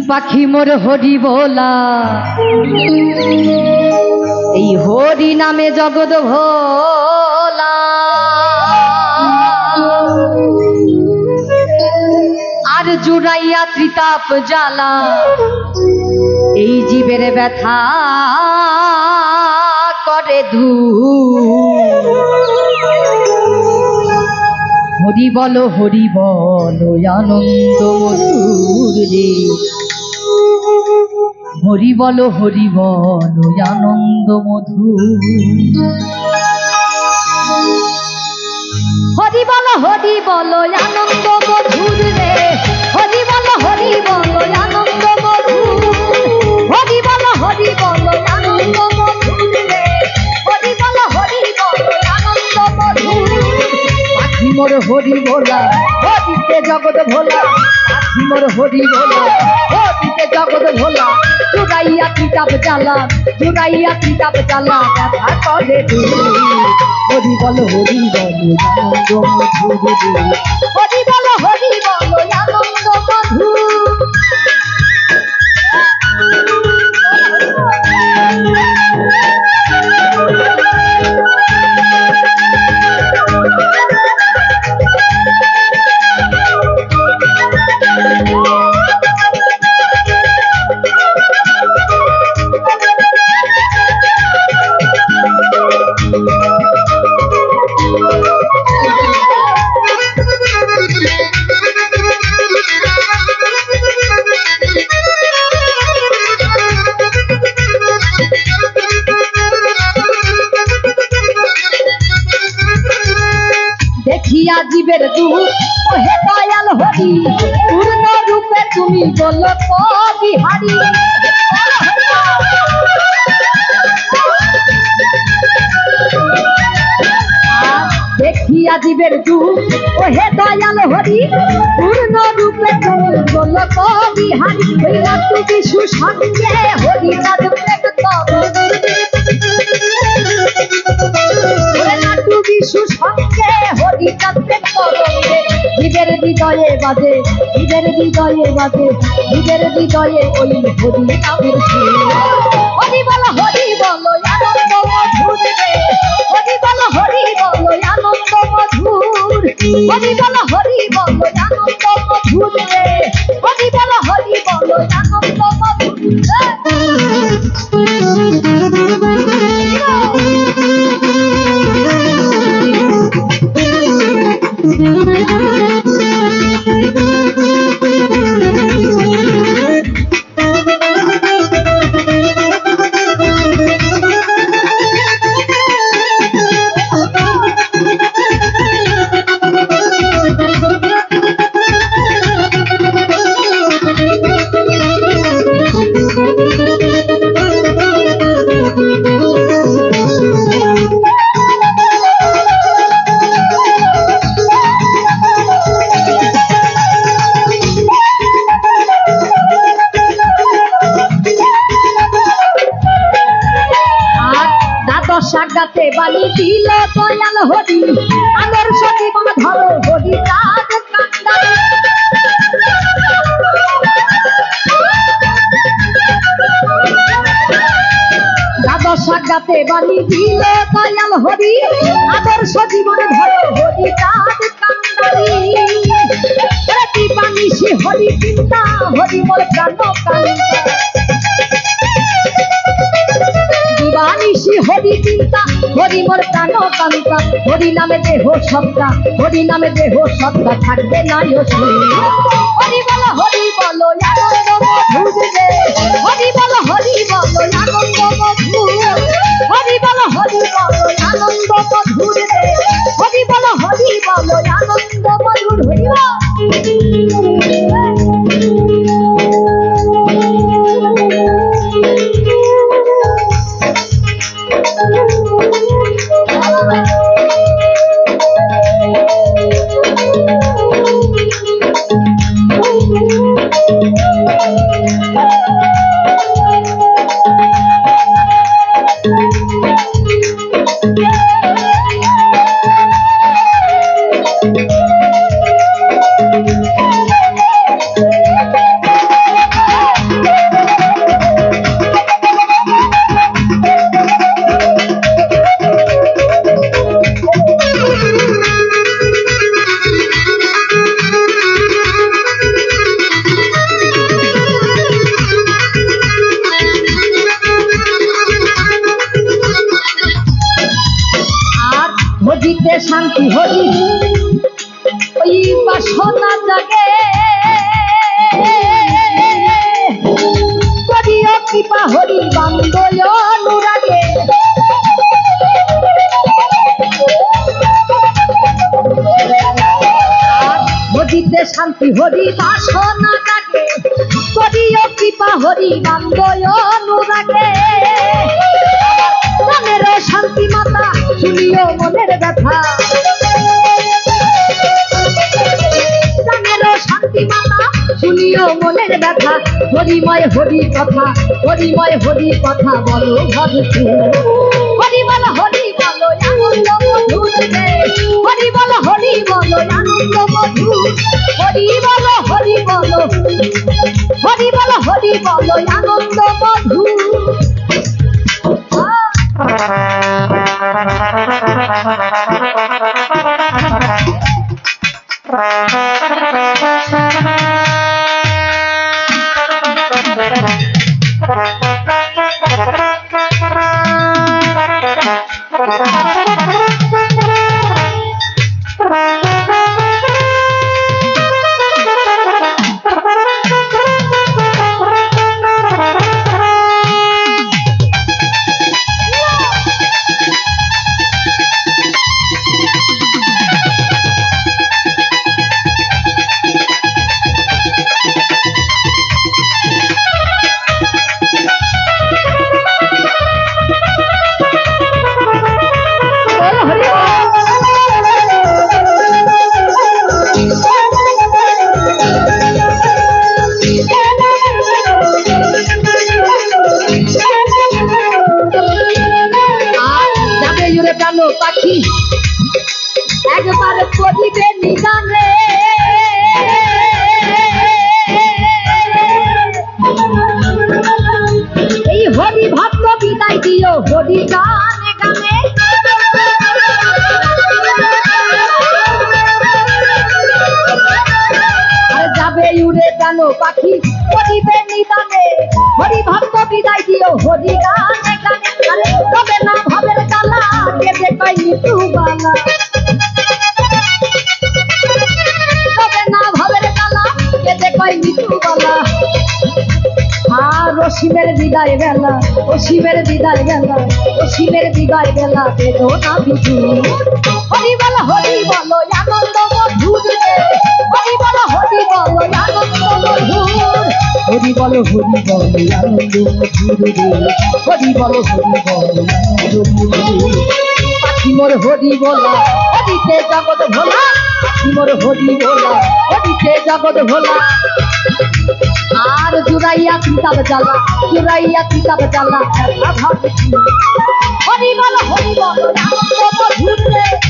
পাখি মোর হরি বলা, এই হরি নামে জগৎ ভোলা। আর জুড়াইয়া ত্রিতাপ জ্বালা, এই জীবের ব্যথা করে দূর। হরি বলো আনন্দ মধুর রে, হরি বলো আনন্দ মধুর। হরি বলো আনন্দ মধুর রে, হরি বলো আনন্দ মধুর। হরি বলো আনন্দ মধুর রে, হরি বলো আনন্দ মধুর। পাখি মোর হরি বলা, হরিতে জগৎ ভোলা। পাখি মোর হরি বলা, হরিতে জগৎ ভোলা। জুড়াইয়া ত্রিতাপ জ্বালা, ব্যথা করে দূর। হরি বলো আনন্দ মধুর রে, হরি বলো আনন্দ মধুর। দেখিয়া জীবের দুঃখ ওহে দয়াল হরি, পূর্ণ রূপে তুমি বলো বিহারী। দেখিয়া জীবের দুঃখ ওহে দয়াল হরি, পূর্ণ রূপে তুমি বলো বিহারী। হইলা তুমি সুসঙ্গে হরি নাদ প্রেম করো, সুসঙ্গে হরি নাদ প্রেম করো। জীবের হৃদয়ে বাজে, জীবের হৃদয়ে ওই হরি নামের সুর। হরি বলো আনন্দ মধুর রে, হরি বলো আনন্দ মধুর। হরি বলো আনন্দ মধুর রে, হরি বলো আনন্দ মধুর। সাগাতে বালি দিল দয়াল হরি, আদর্শ জীবন ধরো হরি রাজ কান্দারে। দ্বাদশ সাগাতে বালি দিল দয়াল হরি, আদর্শ জীবন ধরো হরি রাজ কান্দারে। দিবানিশি হরি চিন্তা, হরি মোর প্রাণ কান্তা। দিবানিশি হরি চিন্তা, হরি মোর প্রাণ কান্তা। হরি নামে দেহ সত্তা, হরি নামে দেহ সত্তা থাকবে না অসুর। হরি বলো আনন্দ মধুর রে, হরি বলো আনন্দ মধুর। হরি বলো আনন্দ মধুর রে, হরি বলো আনন্দ মধুর। হরি শান্তি হরি বাসনা জাগে করিও কৃপা হরি বান্দয় অনুরাগে মনের শান্তি মাতা শুনিও মনের ব্যথা মনের শান্তি মাতা শুনিও মনের ব্যথা হরিময় হরি কথা হরিময় হরি কথা বলো ভগতু হরি বলো আনন্দ মধুর রে হরি বলো আনন্দ মধুর হরি বলো আনন্দ মধুর পাখি একবার পড়িবে নিদানে এই হরি ভক্ত বিদায় দিও হরি গানে গানে আর যাবে উড়ে কেন পাখি পড়িবে নিদানে হরি ভক্ত বিদায় দিও হরি গানে গানে আরে তবে না ভাবের জ্বালা কেটে কই মৃত্যু বালা তবে না ভাবের জ্বালা কেটে কই মৃত্যু বালা আর অসীমের বিদায় বেলা অসীমের বিদায় বেলা অসীমের বিদায় বেলা বেদো না বিধু হরি বলো আনন্দ মধুর রে হরি বলো আনন্দ মধুর হরি বলো আনন্দ মধুর রে হরি বলো আনন্দ মধুর পাখি মোর হরি বলা হরিতে জগৎ ভোলা পাখি মোর হরি বলা হরিতে জগৎ ভোলা আর জুড়াইয়া কিতাব জ্বালা হরি বলো আনন্দ মধুর রে